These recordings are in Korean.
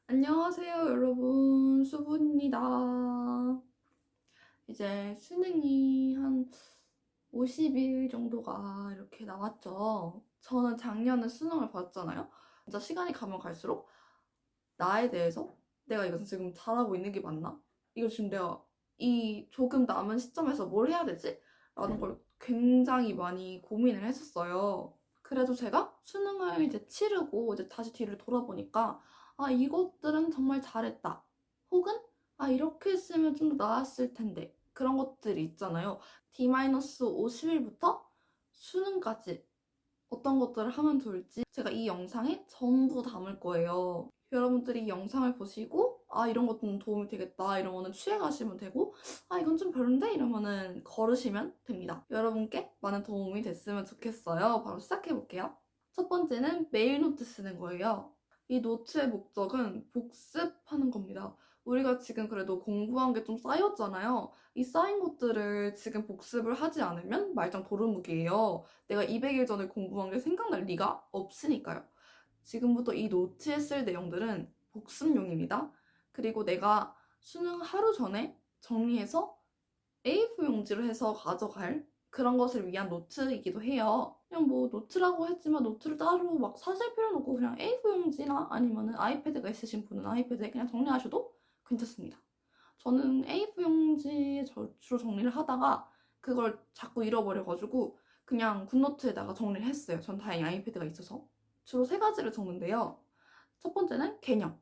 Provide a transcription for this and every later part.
안녕하세요, 여러분. 수부입니다. 이제 수능이 한 50일 정도가 이렇게 남았죠. 저는 작년에 수능을 봤잖아요. 진짜 시간이 가면 갈수록 나에 대해서 내가 이거 지금 잘하고 있는 게 맞나? 이거 지금 내가 이 조금 남은 시점에서 뭘 해야 되지? 라는 걸 굉장히 많이 고민을 했었어요. 그래도 제가 수능을 이제 치르고 이제 다시 뒤를 돌아보니까 이것들은 정말 잘했다. 혹은 이렇게 했으면 좀 더 나았을 텐데. 그런 것들이 있잖아요. D-50일부터 수능까지 어떤 것들을 하면 좋을지 제가 이 영상에 전부 담을 거예요. 여러분들이 이 영상을 보시고 이런 것도 도움이 되겠다 이러면은 취해가시면 되고 이건 좀 별론데 이러면은 걸으시면 됩니다. 여러분께 많은 도움이 됐으면 좋겠어요. 바로 시작해볼게요. 첫 번째는 메일 노트 쓰는 거예요. 이 노트의 목적은 복습하는 겁니다. 우리가 지금 그래도 공부한 게 좀 쌓였잖아요. 이 쌓인 것들을 지금 복습을 하지 않으면 말짱 도루묵이에요. 내가 200일 전에 공부한 게 생각날 리가 없으니까요. 지금부터 이 노트에 쓸 내용들은 복습용입니다. 그리고 내가 수능 하루 전에 정리해서 A4 용지로 해서 가져갈 그런 것을 위한 노트이기도 해요. 그냥 뭐 노트라고 했지만 노트를 따로 막 사실 필요는 없고 그냥 A4 용지나 아니면은 아이패드가 있으신 분은 아이패드에 그냥 정리하셔도 괜찮습니다. 저는 A4 용지에 주로 정리를 하다가 그걸 자꾸 잃어버려가지고 그냥 굿노트에다가 정리를 했어요. 전 다행히 아이패드가 있어서. 주로 세 가지를 적는데요. 첫 번째는 개념.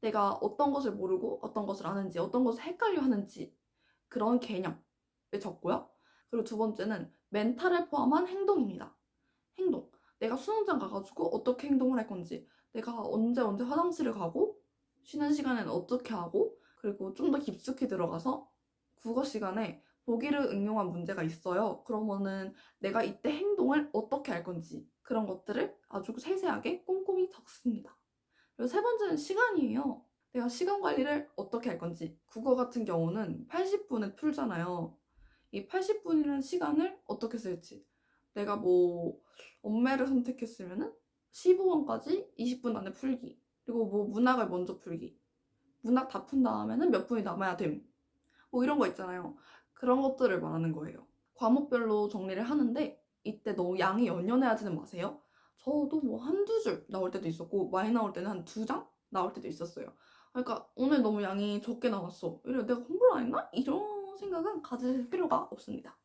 내가 어떤 것을 모르고 어떤 것을 아는지, 어떤 것을 헷갈려 하는지 그런 개념을 적고요. 그리고 두 번째는 멘탈을 포함한 행동입니다. 행동. 내가 수영장 가가지고 어떻게 행동을 할 건지, 내가 언제 화장실을 가고, 쉬는 시간에는 어떻게 하고, 그리고 좀 더 깊숙이 들어가서 국어 시간에 보기를 응용한 문제가 있어요. 그러면은 내가 이때 행동을 어떻게 할 건지 그런 것들을 아주 세세하게 꼼꼼히 적습니다. 그리고 세 번째는 시간이에요. 내가 시간 관리를 어떻게 할 건지. 국어 같은 경우는 80분을 풀잖아요. 이 80분이라는 시간을 어떻게 쓸지. 내가 뭐 엄매를 선택했으면은 15번까지 20분 안에 풀기. 그리고 뭐 문학을 먼저 풀기. 문학 다 푼 다음에는 몇 분이 남아야 됨. 뭐 이런 거 있잖아요. 그런 것들을 말하는 거예요. 과목별로 정리를 하는데 이때 너무 양이 연연해하지는 마세요. 저도 뭐 한두 줄 나올 때도 있었고 많이 나올 때는 한 두 장 나올 때도 있었어요. 그러니까 오늘 너무 양이 적게 나왔어. 이래 내가 공부를 안 했나? 이런 생각은 가질 필요가 없습니다.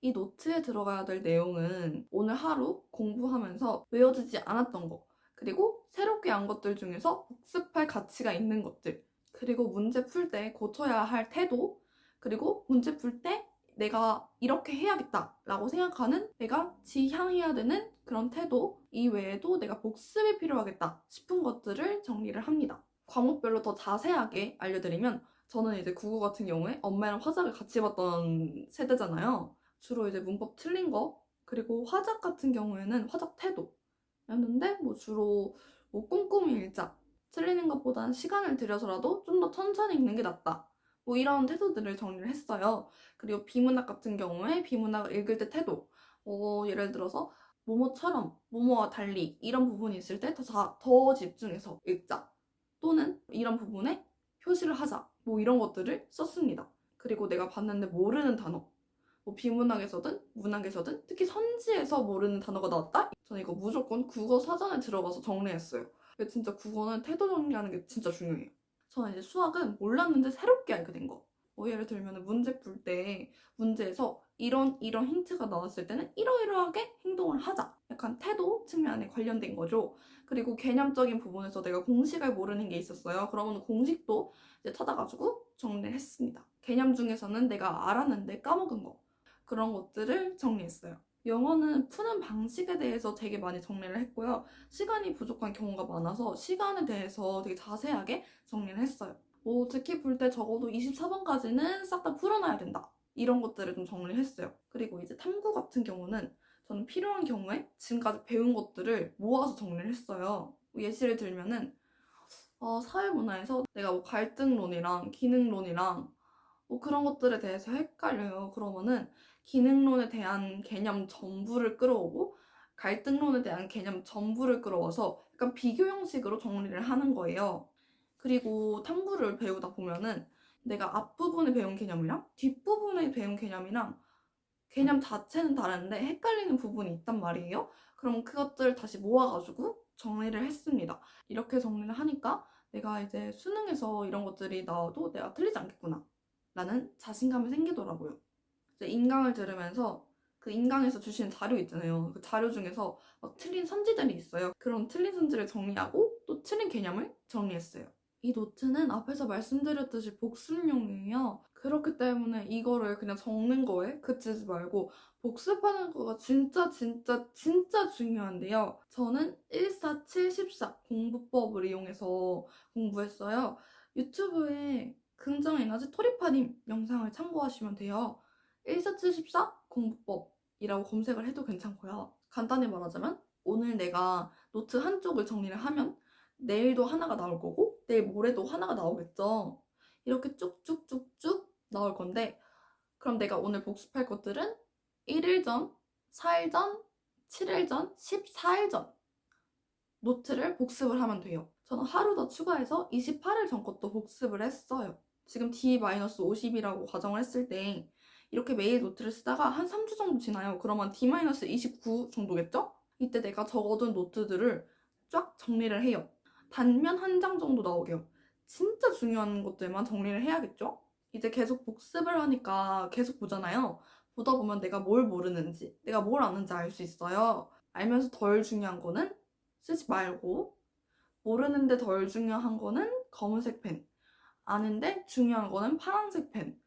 이 노트에 들어가야 될 내용은 오늘 하루 공부하면서 외워지지 않았던 거, 그리고 새롭게 안 것들 중에서 복습할 가치가 있는 것들, 그리고 문제 풀 때 고쳐야 할 태도, 그리고 문제 풀 때 내가 이렇게 해야겠다라고 생각하는 내가 지향해야 되는 그런 태도 이외에도 내가 복습이 필요하겠다 싶은 것들을 정리를 합니다. 과목별로 더 자세하게 알려드리면 저는 이제 국어 같은 경우에 엄마랑 화작을 같이 봤던 세대잖아요. 주로 이제 문법 틀린 거, 그리고 화작 같은 경우에는 화작 태도였는데 뭐 주로 뭐 꼼꼼히 읽자, 틀리는 것보단 시간을 들여서라도 좀 더 천천히 읽는 게 낫다, 뭐 이런 태도들을 정리를 했어요. 그리고 비문학 같은 경우에 비문학을 읽을 때 태도, 예를 들어서 뭐뭐처럼 뭐뭐와 달리 이런 부분이 있을 때 더 집중해서 읽자, 또는 이런 부분에 표시를 하자, 뭐 이런 것들을 썼습니다. 그리고 내가 봤는데 모르는 단어, 뭐 비문학에서든 문학에서든 특히 선지에서 모르는 단어가 나왔다? 저는 이거 무조건 국어 사전에 들어가서 정리했어요. 근데 진짜 국어는 태도 정리하는 게 진짜 중요해요. 저는 이제 수학은 몰랐는데 새롭게 알게 된 거. 예를 들면 문제 풀 때 문제에서 이런 힌트가 나왔을 때는 이러이러하게 행동을 하자. 약간 태도 측면에 관련된 거죠. 그리고 개념적인 부분에서 내가 공식을 모르는 게 있었어요. 그러면 공식도 이제 찾아가지고 정리를 했습니다. 개념 중에서는 내가 알았는데 까먹은 거. 그런 것들을 정리했어요. 영어는 푸는 방식에 대해서 되게 많이 정리를 했고요. 시간이 부족한 경우가 많아서 시간에 대해서 되게 자세하게 정리를 했어요. 특히 풀 때 적어도 24번까지는 싹 다 풀어놔야 된다, 이런 것들을 좀 정리를 했어요. 그리고 이제 탐구 같은 경우는 저는 필요한 경우에 지금까지 배운 것들을 모아서 정리를 했어요. 예시를 들면은 사회문화에서 내가 뭐 갈등론이랑 기능론이랑 뭐 그런 것들에 대해서 헷갈려요. 그러면은 기능론에 대한 개념 전부를 끌어오고 갈등론에 대한 개념 전부를 끌어와서 약간 비교 형식으로 정리를 하는 거예요. 그리고 탐구를 배우다 보면은 내가 앞부분에 배운 개념이랑 뒷부분에 배운 개념이랑 개념 자체는 다른데 헷갈리는 부분이 있단 말이에요. 그럼 그것들 다시 모아가지고 정리를 했습니다. 이렇게 정리를 하니까 내가 이제 수능에서 이런 것들이 나와도 내가 틀리지 않겠구나 라는 자신감이 생기더라고요. 이제 인강을 들으면서 그 인강에서 주시는 자료 있잖아요. 그 자료 중에서 막 틀린 선지들이 있어요. 그런 틀린 선지를 정리하고 또 틀린 개념을 정리했어요. 이 노트는 앞에서 말씀드렸듯이 복습용이에요. 그렇기 때문에 이거를 그냥 적는 거에 그치지 말고 복습하는 거가 진짜 중요한데요. 저는 14714 공부법을 이용해서 공부했어요. 유튜브에 긍정에너지 토리파님 영상을 참고하시면 돼요. 14714 공부법이라고 검색을 해도 괜찮고요. 간단히 말하자면 오늘 내가 노트 한쪽을 정리를 하면 내일도 하나가 나올 거고 내일 모레도 하나가 나오겠죠. 이렇게 쭉쭉쭉쭉 나올 건데 그럼 내가 오늘 복습할 것들은 1일 전, 4일 전, 7일 전, 14일 전 노트를 복습을 하면 돼요. 저는 하루 더 추가해서 28일 전 것도 복습을 했어요. 지금 D-50이라고 가정을 했을 때 이렇게 매일 노트를 쓰다가 한 3주 정도 지나요. 그러면 D-29 정도겠죠? 이때 내가 적어둔 노트들을 쫙 정리를 해요. 단면 한 장 정도 나오게요. 진짜 중요한 것들만 정리를 해야겠죠? 이제 계속 복습을 하니까 계속 보잖아요. 보다 보면 내가 뭘 모르는지, 내가 뭘 아는지 알 수 있어요. 알면서 덜 중요한 거는 쓰지 말고, 모르는데 덜 중요한 거는 검은색 펜, 아는데 중요한 거는 파란색 펜,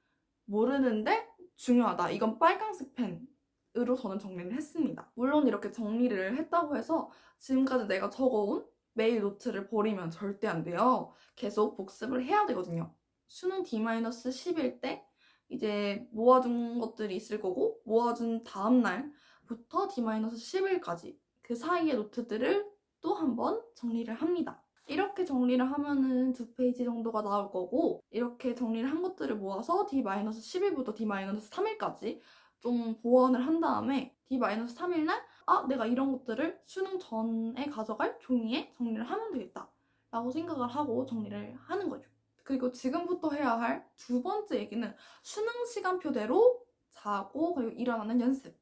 모르는데 중요하다. 이건 빨간색 펜으로 저는 정리를 했습니다. 물론 이렇게 정리를 했다고 해서 지금까지 내가 적어온 메일 노트를 버리면 절대 안 돼요. 계속 복습을 해야 되거든요. 수능 D-10일 때 이제 모아둔 것들이 있을 거고 모아준 다음 날부터 D-10일까지 그 사이의 노트들을 또 한번 정리를 합니다. 이렇게 정리를 하면은 2페이지 정도가 나올 거고 이렇게 정리를 한 것들을 모아서 D-10일부터 D-3일까지 좀 보완을 한 다음에 D-3일 날 내가 이런 것들을 수능 전에 가져갈 종이에 정리를 하면 되겠다 라고 생각을 하고 정리를 하는 거죠. 그리고 지금부터 해야 할 두 번째 얘기는 수능 시간표대로 자고 그리고 일어나는 연습.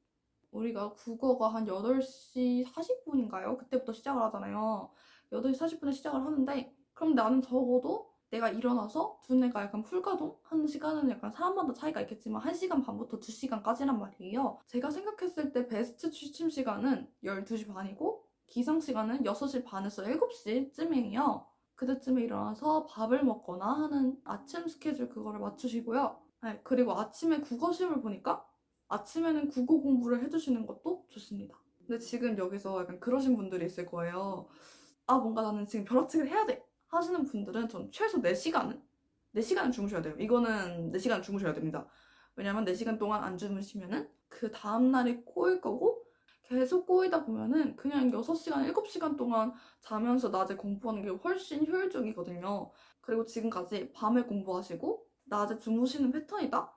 우리가 국어가 한 8시 40분인가요? 그때부터 시작을 하잖아요. 8시 40분에 시작을 하는데 그럼 나는 적어도 내가 일어나서 두뇌가 약간 풀가동 하는 시간은 약간 사람마다 차이가 있겠지만 1시간 반부터 2시간까지란 말이에요. 제가 생각했을 때 베스트 취침 시간은 12시 반이고 기상 시간은 6시 반에서 7시쯤이에요. 그때쯤에 일어나서 밥을 먹거나 하는 아침 스케줄 그거를 맞추시고요. 네, 그리고 아침에 국어 시험을 보니까 아침에는 국어 공부를 해주시는 것도 좋습니다. 근데 지금 여기서 약간 그러신 분들이 있을 거예요. 뭔가 나는 지금 벼락치기를 해야 돼 하시는 분들은 전 최소 4시간은 주무셔야 돼요. 이거는 4시간 주무셔야 됩니다. 왜냐면 4시간 동안 안 주무시면은 그 다음날이 꼬일 거고 계속 꼬이다 보면은 그냥 6시간, 7시간 동안 자면서 낮에 공부하는 게 훨씬 효율적이거든요. 그리고 지금까지 밤에 공부하시고 낮에 주무시는 패턴이다?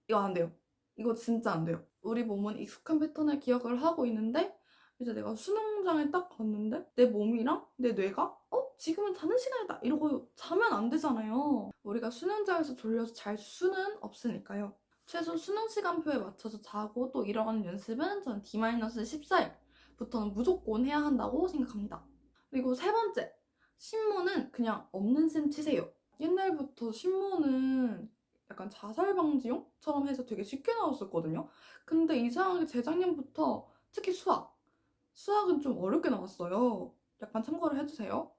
이거 안 돼요. 이거 진짜 안 돼요. 우리 몸은 익숙한 패턴을 기억을 하고 있는데 이제 내가 수능장에 딱 갔는데 내 몸이랑 내 뇌가 지금은 자는 시간이다 이러고 자면 안 되잖아요. 우리가 수능장에서 졸려서 잘 수는 없으니까요. 최소 수능 시간표에 맞춰서 자고 또 일어나는 연습은 저는 D-14일부터는 무조건 해야 한다고 생각합니다. 그리고 세 번째, 신문은 그냥 없는 셈 치세요. 옛날부터 신문은 약간 자살 방지용처럼 해서 되게 쉽게 나왔었거든요. 근데 이상하게 재작년부터 특히 수학은 좀 어렵게 나왔어요. 약간 참고를 해주세요.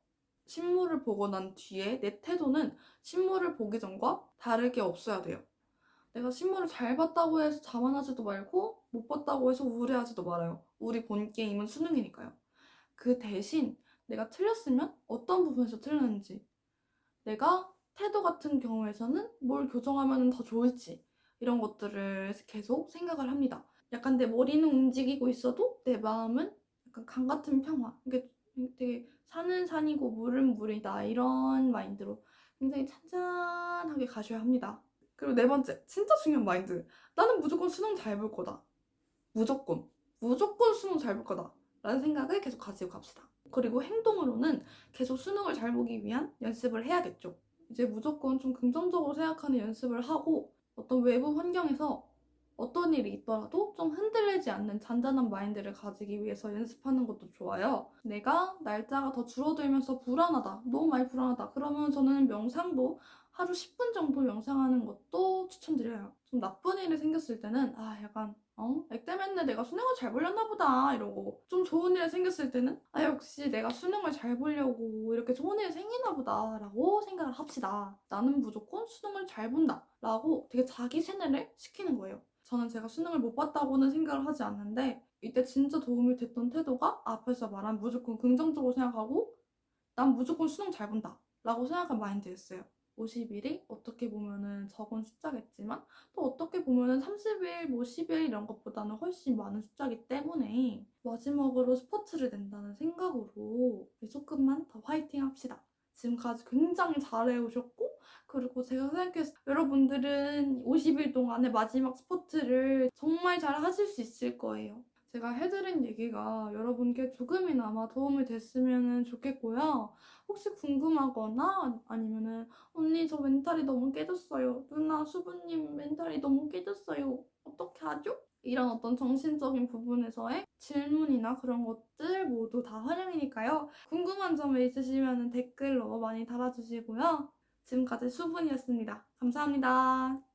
신문을 보고 난 뒤에 내 태도는 신문을 보기 전과 다르게 없어야 돼요. 내가 신문을 잘 봤다고 해서 자만하지도 말고 못 봤다고 해서 우울해하지도 말아요. 우리 본 게임은 수능이니까요. 그 대신 내가 틀렸으면 어떤 부분에서 틀렸는지, 내가 태도 같은 경우에서는 뭘 교정하면 더 좋을지 이런 것들을 계속 생각을 합니다. 약간 내 머리는 움직이고 있어도 내 마음은 약간 강 같은 평화. 이게 되게 산은 산이고 물은 물이다 이런 마인드로 굉장히 찬찬하게 가셔야 합니다. 그리고 네 번째, 진짜 중요한 마인드. 나는 무조건 수능 잘 볼 거다. 무조건 수능 잘 볼 거다. 라는 생각을 계속 가지고 갑시다. 그리고 행동으로는 계속 수능을 잘 보기 위한 연습을 해야겠죠. 이제 무조건 좀 긍정적으로 생각하는 연습을 하고 어떤 외부 환경에서 어떤 일이 있더라도 좀 흔들리지 않는 잔잔한 마인드를 가지기 위해서 연습하는 것도 좋아요. 내가 날짜가 더 줄어들면서 불안하다, 너무 많이 불안하다. 그러면 저는 명상도 하루 10분 정도 명상하는 것도 추천드려요. 좀 나쁜 일이 생겼을 때는 약간 액땜했네, 내가 수능을 잘 보렸나 보다 이러고, 좀 좋은 일이 생겼을 때는 역시 내가 수능을 잘 보려고 이렇게 좋은 일이 생기나 보다 라고 생각을 합시다. 나는 무조건 수능을 잘 본다 라고 되게 자기 세뇌를 시키는 거예요. 저는 제가 수능을 못 봤다고는 생각을 하지 않는데, 이때 진짜 도움이 됐던 태도가 앞에서 말한 무조건 긍정적으로 생각하고 난 무조건 수능 잘 본다 라고 생각한 마인드였어요. 50일이 어떻게 보면은 적은 숫자겠지만 또 어떻게 보면은 30일, 10일 이런 것보다는 훨씬 많은 숫자이기 때문에 마지막으로 스포츠를 낸다는 생각으로 조금만 더 화이팅 합시다. 지금까지 굉장히 잘해오셨고, 그리고 제가 생각했을 때 여러분들은 50일 동안의 마지막 스포츠를 정말 잘 하실 수 있을 거예요. 제가 해드린 얘기가 여러분께 조금이나마 도움이 됐으면 좋겠고요. 혹시 궁금하거나 아니면은 언니 저 멘탈이 너무 깨졌어요. 누나 수부님 멘탈이 너무 깨졌어요. 어떻게 하죠? 이런 어떤 정신적인 부분에서의 질문이나 그런 것들 모두 다 환영이니까요. 궁금한 점이 있으시면 댓글로 많이 달아주시고요. 지금까지 수분이었습니다. 감사합니다.